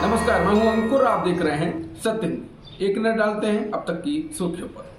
नमस्कार, मैं हूं अंकुर। आप देख रहे हैं सत्य न्यूज़। एक नजर डालते हैं अब तक की सुर्खियों पर।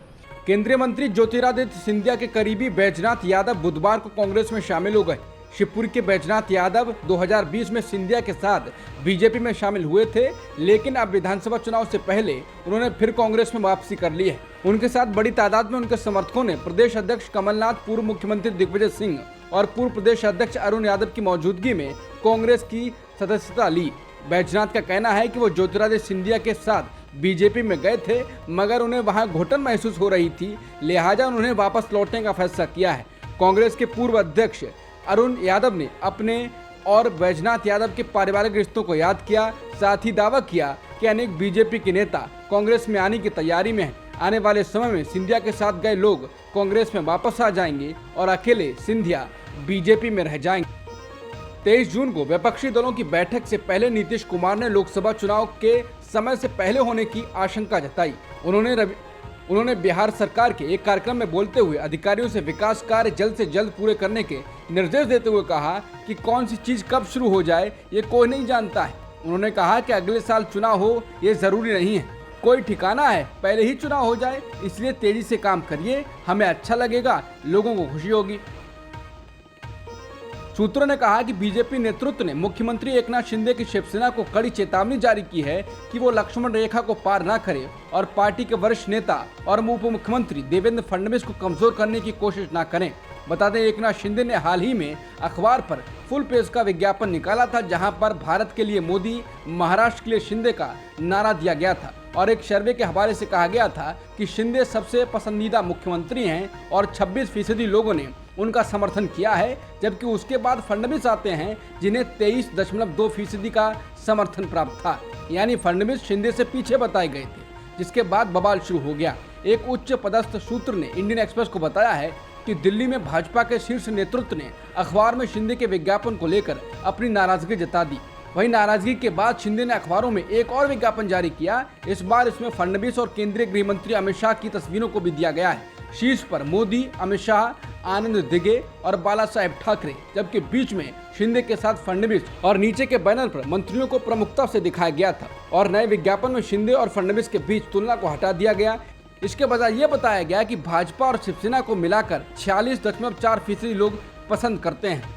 केंद्रीय मंत्री ज्योतिरादित्य सिंधिया के करीबी बैजनाथ यादव बुधवार को कांग्रेस में शामिल हो गए। शिवपुरी के बैजनाथ यादव 2020 में सिंधिया के साथ बीजेपी में शामिल हुए थे, लेकिन अब विधानसभा चुनाव से पहले उन्होंने फिर कांग्रेस में वापसी कर ली है। उनके साथ बड़ी तादाद में उनके समर्थकों ने प्रदेश अध्यक्ष कमलनाथ, पूर्व मुख्यमंत्री दिग्विजय सिंह और पूर्व प्रदेश अध्यक्ष अरुण यादव की मौजूदगी में कांग्रेस की सदस्यता ली। बैजनाथ का कहना है कि वो ज्योतिरादित्य सिंधिया के साथ बीजेपी में गए थे, मगर उन्हें वहां घुटन महसूस हो रही थी, लिहाजा उन्होंने वापस लौटने का फैसला किया है। कांग्रेस के पूर्व अध्यक्ष अरुण यादव ने अपने और बैजनाथ यादव के पारिवारिक रिश्तों को याद किया। साथ ही दावा किया कि अनेक बीजेपी के नेता कांग्रेस में आने की तैयारी में हैं। आने वाले समय में सिंधिया के साथ गए लोग कांग्रेस में वापस आ जाएंगे और अकेले सिंधिया बीजेपी में रह जाएंगे। 23 जून को विपक्षी दलों की बैठक से पहले नीतीश कुमार ने लोकसभा चुनाव के समय से पहले होने की आशंका जताई। उन्होंने बिहार सरकार के एक कार्यक्रम में बोलते हुए अधिकारियों से विकास कार्य जल्द से जल्द पूरे करने के निर्देश देते हुए कहा कि कौन सी चीज कब शुरू हो जाए ये कोई नहीं जानता है। उन्होंने कहा कि अगले साल चुनाव हो ये जरूरी नहीं है, कोई ठिकाना है पहले ही चुनाव हो जाए, इसलिए तेजी से काम करिए, हमें अच्छा लगेगा, लोगों को खुशी होगी। सूत्रों ने कहा कि बीजेपी नेतृत्व ने मुख्यमंत्री एकनाथ शिंदे की शिवसेना को कड़ी चेतावनी जारी की है कि वो लक्ष्मण रेखा को पार न करे और पार्टी के वरिष्ठ नेता और उप मुख्यमंत्री देवेंद्र फडणवीस को कमजोर करने की कोशिश न करें। बता दें, एकनाथ शिंदे ने हाल ही में अखबार पर फुल पेज का विज्ञापन निकाला था, जहां पर भारत के लिए मोदी, महाराष्ट्र के लिए शिंदे का नारा दिया गया था और एक सर्वे के हवाले से कहा गया था कि शिंदे सबसे पसंदीदा मुख्यमंत्री हैं और 26% लोगों ने उनका समर्थन किया है, जबकि उसके बाद फडणवीस आते हैं जिन्हें 23.2% का समर्थन प्राप्त था। यानी फडणवीस शिंदे से पीछे बताए गए थे, जिसके बाद बवाल शुरू हो गया। एक उच्च पदस्थ सूत्र ने इंडियन एक्सप्रेस को बताया है कि दिल्ली में भाजपा के शीर्ष नेतृत्व ने अखबार में शिंदे के विज्ञापन को लेकर अपनी नाराजगी जता दी। वहीं नाराजगी के बाद शिंदे ने अखबारों में एक और विज्ञापन जारी किया। इस बार इसमें फडणवीस और केंद्रीय गृह मंत्री अमित शाह की तस्वीरों को भी दिया गया है। शीर्ष पर मोदी, अमित शाह, आनंद दिगे और बाला साहेब ठाकरे, जबकि बीच में शिंदे के साथ फडणवीस और नीचे के बैनर पर मंत्रियों को प्रमुखता से दिखाया गया था। और नए विज्ञापन में शिंदे और फडणवीस के बीच तुलना को हटा दिया गया। इसके बजाय ये बताया गया कि भाजपा और शिवसेना को मिलाकर 46.4% लोग पसंद करते हैं।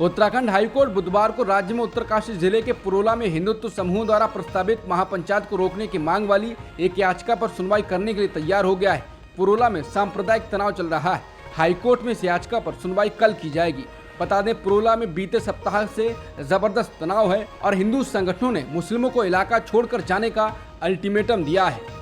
उत्तराखंड हाईकोर्ट बुधवार को राज्य में उत्तरकाशी जिले के पुरोला में हिंदुत्व समूह द्वारा प्रस्तावित महापंचायत को रोकने की मांग वाली एक याचिका पर सुनवाई करने के लिए तैयार हो गया है। पुरोला में सांप्रदायिक तनाव चल रहा है। हाईकोर्ट में इस याचिका पर सुनवाई कल की जाएगी। बता दें, पुरोला में बीते सप्ताह से जबरदस्त तनाव है और हिंदू संगठनों ने मुस्लिमों को इलाका छोड़कर जाने का अल्टीमेटम दिया है।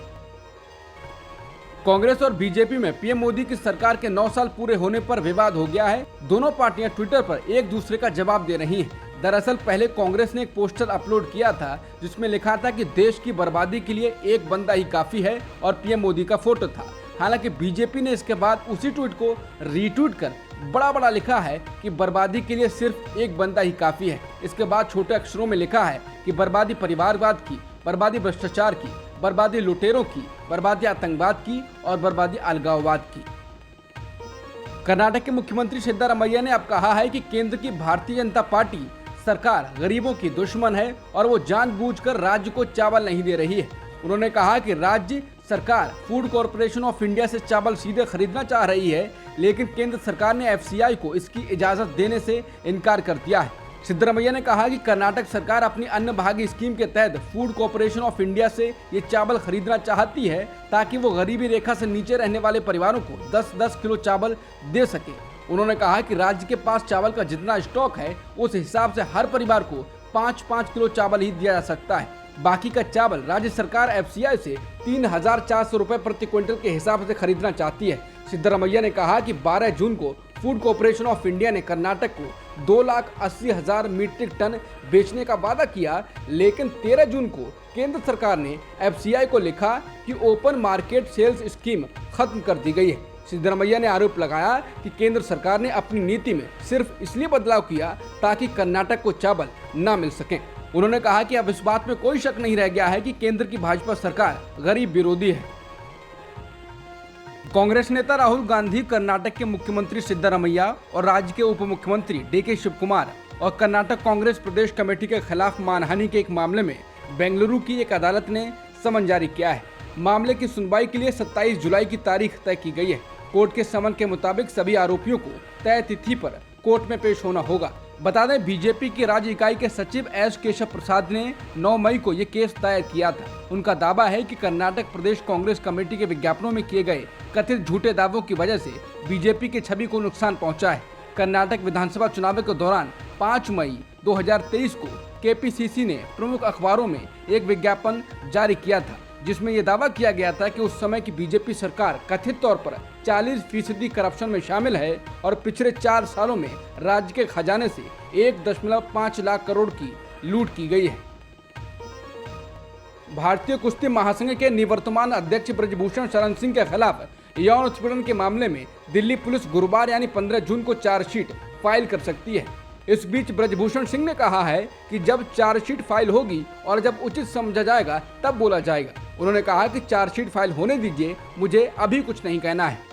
कांग्रेस और बीजेपी में पीएम मोदी की सरकार के 9 साल पूरे होने पर विवाद हो गया है। दोनों पार्टियां ट्विटर पर एक दूसरे का जवाब दे रही हैं। दरअसल पहले कांग्रेस ने एक पोस्टर अपलोड किया था जिसमें लिखा था कि देश की बर्बादी के लिए एक बंदा ही काफी है और पीएम मोदी का फोटो था। हालांकि बीजेपी ने इसके बाद उसी ट्वीट को रीट्वीट कर बड़ा लिखा है कि बर्बादी के लिए सिर्फ एक बंदा ही काफी है। इसके बाद छोटे अक्षरों में लिखा है कि बर्बादी परिवारवाद की, बर्बादी भ्रष्टाचार की, बर्बादी लुटेरों की, बर्बादी आतंकवाद की और बर्बादी अलगाववाद की। कर्नाटक के मुख्यमंत्री सिद्धरामैया ने अब कहा है कि केंद्र की भारतीय जनता पार्टी सरकार गरीबों की दुश्मन है और वो जानबूझकर राज्य को चावल नहीं दे रही है। उन्होंने कहा कि राज्य सरकार फूड कॉरपोरेशन ऑफ इंडिया से चावल सीधे खरीदना चाह रही है, लेकिन केंद्र सरकार ने एफसीआई को इसकी इजाजत देने से इनकार कर दिया है। सिद्धरामैया ने कहा कि कर्नाटक सरकार अपनी अन्न भाग्य स्कीम के तहत फूड कॉरपोरेशन ऑफ इंडिया से ये चावल खरीदना चाहती है ताकि वो गरीबी रेखा से नीचे रहने वाले परिवारों को 10-10 किलो चावल दे सके। उन्होंने कहा कि राज्य के पास चावल का जितना स्टॉक है उस हिसाब से हर परिवार को 5-5 किलो चावल ही दिया जा सकता है। बाकी का चावल राज्य सरकार एफसीआई से 3,400 रुपए प्रति क्विंटल के हिसाब से खरीदना चाहती है। सिद्धरामैया ने कहा कि 12 जून को फूड कॉरपोरेशन ऑफ इंडिया ने कर्नाटक को 2,80,000 मीट्रिक टन बेचने का वादा किया, लेकिन 13 जून को केंद्र सरकार ने एफसीआई को लिखा कि ओपन मार्केट सेल्स स्कीम खत्म कर दी गई है। सिद्धरामैया ने आरोप लगाया कि केंद्र सरकार ने अपनी नीति में सिर्फ इसलिए बदलाव किया ताकि कर्नाटक को चावल न मिल सके। उन्होंने कहा कि अब इस बात में कोई शक नहीं रह गया है कि केंद्र की भाजपा सरकार गरीब विरोधी है। कांग्रेस नेता राहुल गांधी कर्नाटक के मुख्यमंत्री सिद्धरामैया और राज्य के उप मुख्यमंत्री डीके शिवकुमार और कर्नाटक कांग्रेस प्रदेश कमेटी के खिलाफ मानहानि के एक मामले में बेंगलुरु की एक अदालत ने समन जारी किया है। मामले की सुनवाई के लिए 27 जुलाई की तारीख तय की गई है। कोर्ट के समन के मुताबिक सभी आरोपियों को तय तिथि पर कोर्ट में पेश होना होगा। बता दें, बीजेपी की राज्य इकाई के सचिव एस केशव प्रसाद ने 9 मई को ये केस दायर किया था। उनका दावा है कि कर्नाटक प्रदेश कांग्रेस कमेटी के विज्ञापनों में किए गए कथित झूठे दावों की वजह से बीजेपी की छवि को नुकसान पहुंचा है। कर्नाटक विधानसभा चुनाव के दौरान 5 मई 2023 को केपीसीसी ने प्रमुख अखबारों में एक विज्ञापन जारी किया था, जिसमें यह दावा किया गया था कि उस समय की बीजेपी सरकार कथित तौर पर 40% करप्शन में शामिल है और पिछले 4 सालों में राज्य के खजाने से 1.5 लाख करोड़ की लूट की गई है। भारतीय कुश्ती महासंघ के निवर्तमान अध्यक्ष ब्रजभूषण शरण सिंह के खिलाफ यौन उत्पीड़न के मामले में दिल्ली पुलिस गुरुवार यानी 15 जून को चार्जशीट फाइल कर सकती है। इस बीच ब्रजभूषण सिंह ने कहा है कि जब चार्जशीट फाइल होगी और जब उचित समझा जाएगा तब बोला जाएगा। उन्होंने कहा कि चार्जशीट फाइल होने दीजिए, मुझे अभी कुछ नहीं कहना है।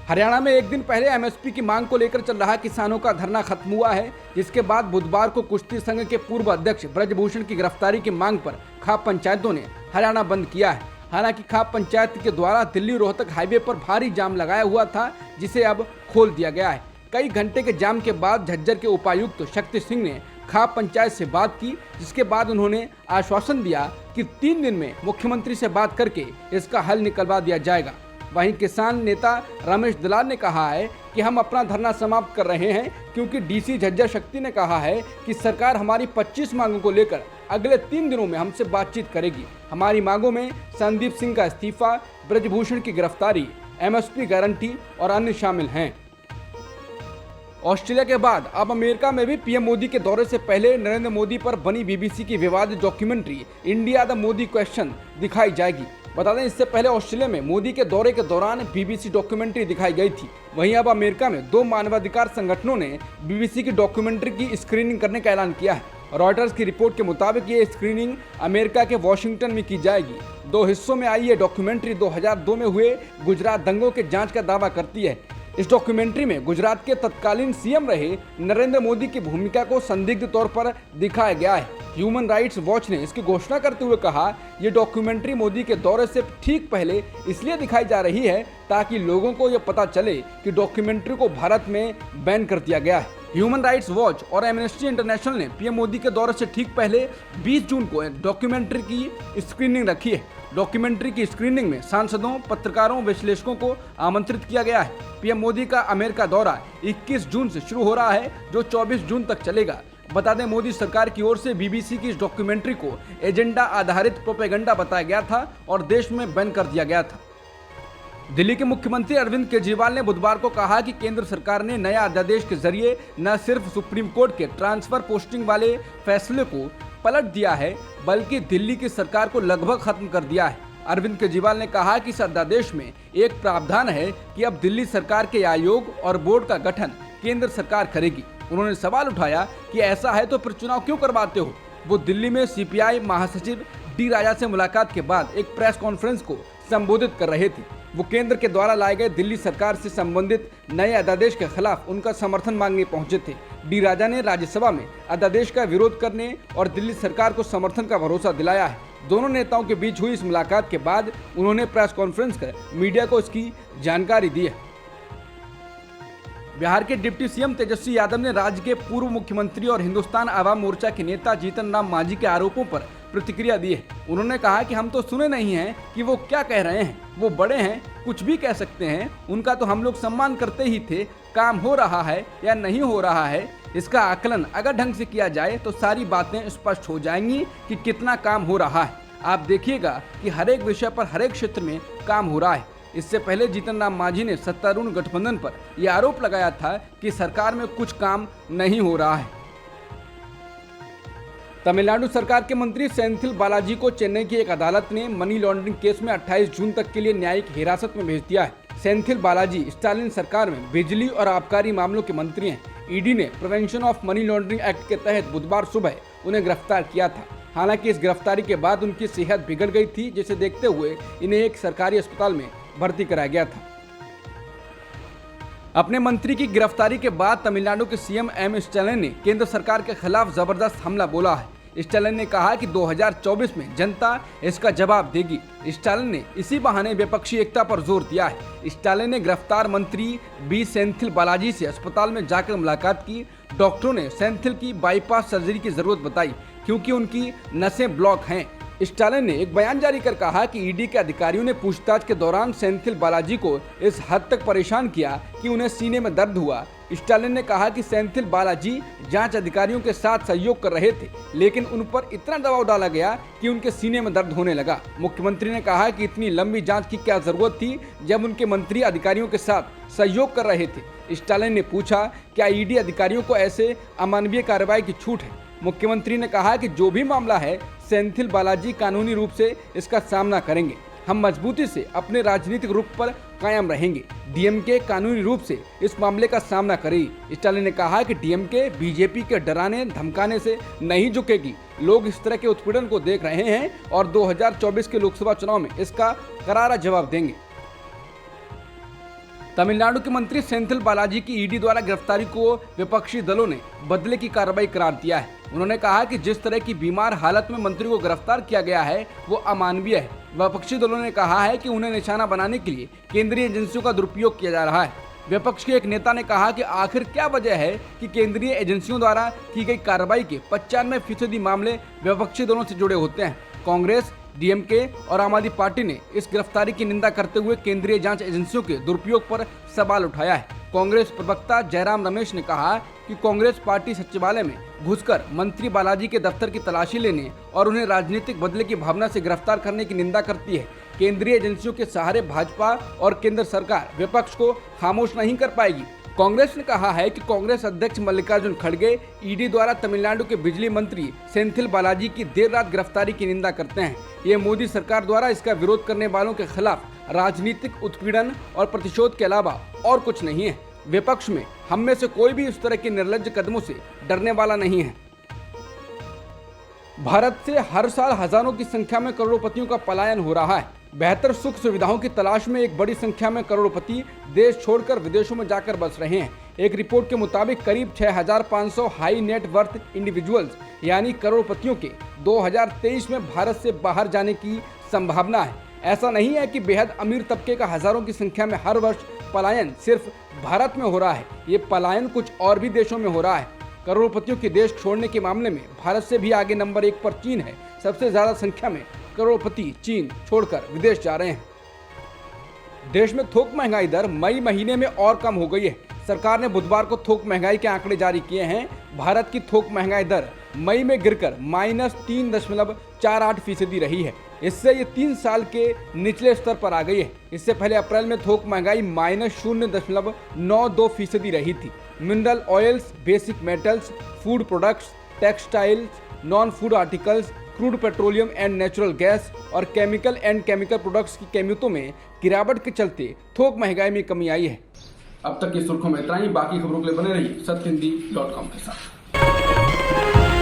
हरियाणा में एक दिन पहले एमएसपी की मांग को लेकर चल रहा किसानों का धरना खत्म हुआ है, जिसके बाद बुधवार को कुश्ती संघ के पूर्व अध्यक्ष ब्रजभूषण की गिरफ्तारी की मांग पर खाप पंचायतों ने हरियाणा बंद किया है। हालांकि खाप पंचायत के द्वारा दिल्ली रोहतक हाईवे पर भारी जाम लगाया हुआ था, जिसे अब खोल दिया गया है। कई घंटे के जाम के बाद झज्जर के उपायुक्त शक्ति सिंह ने खाप पंचायत से बात की, जिसके बाद उन्होंने आश्वासन दिया कि 3 दिन में मुख्यमंत्री से बात करके इसका हल निकलवा दिया जाएगा। वहीं किसान नेता रमेश दलाल ने कहा है कि हम अपना धरना समाप्त कर रहे हैं, क्योंकि डीसी झज्जर शक्ति ने कहा है कि सरकार हमारी 25 मांगों को लेकर अगले 3 दिनों में हमसे बातचीत करेगी। हमारी मांगों में संदीप सिंह का इस्तीफा, ब्रजभूषण की गिरफ्तारी, एमएसपी गारंटी और अन्य शामिल हैं। ऑस्ट्रेलिया के बाद अब अमेरिका में भी पीएम मोदी के दौरे से पहले नरेंद्र मोदी पर बनी बीबीसी की विवादित documentary India the Modi question दिखाई जाएगी। बता दें, इससे पहले ऑस्ट्रेलिया में मोदी के दौरे के दौरान बीबीसी डॉक्यूमेंट्री दिखाई गई थी। वहीं अब अमेरिका में 2 मानवाधिकार संगठनों ने बीबीसी की डॉक्यूमेंट्री की स्क्रीनिंग करने का ऐलान किया है। रॉयटर्स की रिपोर्ट के मुताबिक ये स्क्रीनिंग अमेरिका के वॉशिंगटन में की जाएगी। 2 हिस्सों में आई ये डॉक्यूमेंट्री 2002 में हुए गुजरात दंगों के जांच का दावा करती है। इस डॉक्यूमेंट्री में गुजरात के तत्कालीन सीएम रहे नरेंद्र मोदी की भूमिका को संदिग्ध तौर पर दिखाया गया है। ह्यूमन राइट्स वॉच ने इसकी घोषणा करते हुए कहा, ये डॉक्यूमेंट्री मोदी के दौरे से ठीक पहले इसलिए दिखाई जा रही है ताकि लोगों को यह पता चले कि डॉक्यूमेंट्री को भारत में बैन कर दिया गया है। ह्यूमन राइट्स वॉच और एमनेस्टी इंटरनेशनल ने पीएम मोदी के दौरे से ठीक पहले 20 जून को डॉक्यूमेंट्री की स्क्रीनिंग रखी है। डॉक्यूमेंट्री की स्क्रीनिंग में सांसदों, पत्रकारों, विश्लेषकों को आमंत्रित किया गया है। पीएम मोदी का अमेरिका दौरा 21 जून से शुरू हो रहा है, जो 24 जून तक चलेगा। बता दें, मोदी सरकार की ओर से बीबीसी की इस डॉक्यूमेंट्री को एजेंडा आधारित प्रोपेगेंडा बताया गया था और देश में बैन कर दिया गया था। दिल्ली के मुख्यमंत्री अरविंद केजरीवाल ने बुधवार को कहा कि केंद्र सरकार ने नया अध्यादेश के जरिए न सिर्फ सुप्रीम कोर्ट के ट्रांसफर पोस्टिंग वाले फैसले को पलट दिया है, बल्कि दिल्ली की सरकार को लगभग खत्म कर दिया है। अरविंद केजरीवाल ने कहा कि इस अध्यादेश में एक प्रावधान है कि अब दिल्ली सरकार के आयोग और बोर्ड का गठन केंद्र सरकार करेगी। उन्होंने सवाल उठाया कि ऐसा है तो फिर चुनाव क्यों करवाते हो। वो दिल्ली में सीपीआई महासचिव डी राजा से मुलाकात के बाद एक प्रेस कॉन्फ्रेंस को संबोधित कर रहे थे। वो केंद्र के द्वारा लाए गए दिल्ली सरकार से संबंधित नए अध्यादेश के खिलाफ उनका समर्थन मांगने पहुंचे थे। डी राजा ने राज्यसभा में अध्यादेश का विरोध करने और दिल्ली सरकार को समर्थन का भरोसा दिलाया है। दोनों नेताओं के बीच हुई इस मुलाकात के बाद उन्होंने प्रेस कॉन्फ्रेंस कर मीडिया को इसकी जानकारी दी है। बिहार के डिप्टी सीएम तेजस्वी यादव ने राज्य के पूर्व मुख्यमंत्री और हिंदुस्तान आवाम मोर्चा के नेता जीतन राम मांझी के आरोपों पर प्रतिक्रिया दी है। उन्होंने कहा कि हम तो सुने नहीं हैं कि वो क्या कह रहे हैं, वो बड़े हैं, कुछ भी कह सकते हैं, उनका तो हम लोग सम्मान करते ही थे। काम हो रहा है या नहीं हो रहा है, इसका आकलन अगर ढंग से किया जाए तो सारी बातें स्पष्ट हो जाएंगी कि कितना काम हो रहा है। आप देखिएगा कि हर एक विषय पर हर एक क्षेत्र में काम हो रहा है। इससे पहले जीतन राम मांझी ने सत्तारूढ़ गठबंधन पर यह आरोप लगाया था कि सरकार में कुछ काम नहीं हो रहा है। तमिलनाडु सरकार के मंत्री सेंथिल बालाजी को चेन्नई की एक अदालत ने मनी लॉन्ड्रिंग केस में 28 जून तक के लिए न्यायिक हिरासत में भेज दिया है। सेंथिल बालाजी स्टालिन सरकार में बिजली और आबकारी मामलों के मंत्री हैं। ईडी ने prevention of money laundering act के तहत बुधवार सुबह उन्हें गिरफ्तार किया था। हालांकि इस गिरफ्तारी के बाद उनकी सेहत बिगड़ गई थी, जिसे देखते हुए इन्हें एक सरकारी अस्पताल में भर्ती कराया गया था। अपने मंत्री की गिरफ्तारी के बाद तमिलनाडु के सीएम एम स्टालिन ने केंद्र सरकार के खिलाफ जबरदस्त हमला बोला है। स्टालिन ने कहा कि 2024 में जनता इसका जवाब देगी। स्टालिन ने इसी बहाने विपक्षी एकता पर जोर दिया है। स्टालिन ने गिरफ्तार मंत्री बी सेंथिल बालाजी से अस्पताल में जाकर मुलाकात की। डॉक्टरों ने सेंथिल की बाईपास सर्जरी की जरूरत बताई क्योंकि उनकी नसें ब्लॉक हैं। स्टालिन ने एक बयान जारी कर कहा कि ईडी के अधिकारियों ने पूछताछ के दौरान सेंथिल बालाजी को इस हद तक परेशान किया कि उन्हें सीने में दर्द हुआ। स्टालिन ने कहा कि सेंथिल बालाजी जांच अधिकारियों के साथ सहयोग कर रहे थे, लेकिन उन पर इतना दबाव डाला गया कि उनके सीने में दर्द होने लगा। मुख्यमंत्री ने कहा कि इतनी लंबी जांच की क्या जरूरत थी जब उनके मंत्री अधिकारियों के साथ सहयोग कर रहे थे। स्टालिन ने पूछा, क्या ईडी अधिकारियों को ऐसे अमानवीय कार्रवाई की छूट है? मुख्यमंत्री ने कहा कि जो भी मामला है, सेंथिल बालाजी कानूनी रूप से इसका सामना करेंगे। हम मजबूती से अपने राजनीतिक रुख पर कायम रहेंगे। डीएमके कानूनी रूप से इस मामले का सामना करेगी। स्टालिन ने कहा कि डीएमके बीजेपी के डराने धमकाने से नहीं झुकेगी। लोग इस तरह के उत्पीड़न को देख रहे हैं और 2024 के लोकसभा चुनाव में इसका करारा जवाब देंगे। तमिलनाडु के मंत्री सेंथिल बालाजी की ईडी द्वारा गिरफ्तारी को विपक्षी दलों ने बदले की कार्रवाई करार दिया है। उन्होंने कहा कि जिस तरह की बीमार हालत में मंत्री को गिरफ्तार किया गया है वो अमानवीय है। विपक्षी दलों ने कहा है कि उन्हें निशाना बनाने के लिए केंद्रीय एजेंसियों का दुरुपयोग किया जा रहा है। विपक्ष के एक नेता ने कहा कि आखिर क्या वजह है कि केंद्रीय एजेंसियों द्वारा की गई कार्रवाई के 95% मामले विपक्षी दलों से जुड़े होते हैं। कांग्रेस, डीएमके और आम आदमी पार्टी ने इस गिरफ्तारी की निंदा करते हुए केंद्रीय जांच एजेंसियों के दुरुपयोग पर सवाल उठाया है। कांग्रेस प्रवक्ता जयराम रमेश ने कहा कि कांग्रेस पार्टी सचिवालय में घुसकर मंत्री बालाजी के दफ्तर की तलाशी लेने और उन्हें राजनीतिक बदले की भावना से गिरफ्तार करने की निंदा करती है। केंद्रीय एजेंसियों के सहारे भाजपा और केंद्र सरकार विपक्ष को खामोश नहीं कर पाएगी। कांग्रेस ने कहा है कि कांग्रेस अध्यक्ष मल्लिकार्जुन खड़गे ईडी द्वारा तमिलनाडु के बिजली मंत्री सेंथिल बालाजी की देर रात गिरफ्तारी की निंदा करते हैं। ये मोदी सरकार द्वारा इसका विरोध करने वालों के खिलाफ राजनीतिक उत्पीड़न और प्रतिशोध के अलावा और कुछ नहीं है। विपक्ष में हम में से कोई भी इस तरह के निर्लज्ज कदमों से डरने वाला नहीं है। भारत से हर साल हजारों की संख्या में करोड़पतियों का पलायन हो रहा है। बेहतर सुख सुविधाओं की तलाश में एक बड़ी संख्या में करोड़पति देश छोड़कर विदेशों में जाकर बस रहे हैं। एक रिपोर्ट के मुताबिक करीब 6,500 हाई नेट वर्थ इंडिविजुअल्स यानी करोड़पतियों के 2023 में भारत से बाहर जाने की संभावना है। ऐसा नहीं है कि बेहद अमीर तबके का हजारों की संख्या में हर वर्ष पलायन सिर्फ भारत में हो रहा है। ये पलायन कुछ और भी देशों में हो रहा है। करोड़पतियों के देश छोड़ने के मामले में भारत से भी आगे नंबर 1 पर चीन है। सबसे ज्यादा संख्या में करोड़पति चीन छोड़कर विदेश जा रहे हैं। देश में थोक महंगाई दर मई महीने में और कम हो गई है। सरकार ने बुधवार को थोक महंगाई के आंकड़े जारी किए हैं। भारत की थोक महंगाई दर मई में गिरकर -3.48% रही है। इससे ये 3 साल के निचले स्तर पर आ गई है। इससे पहले अप्रैल में थोक महंगाई -0.92% रही थी। Mineral oils, basic metals, food products, textiles, non food articles, crude petroleum and natural gas और केमिकल प्रोडक्ट्स की कीमतों में गिरावट के चलते थोक महंगाई में कमी आई है। अब तक की सुर्खियों में इतना ही। बाकी खबरों के लिए बने रहिए सत्यहिंदी.com के साथ।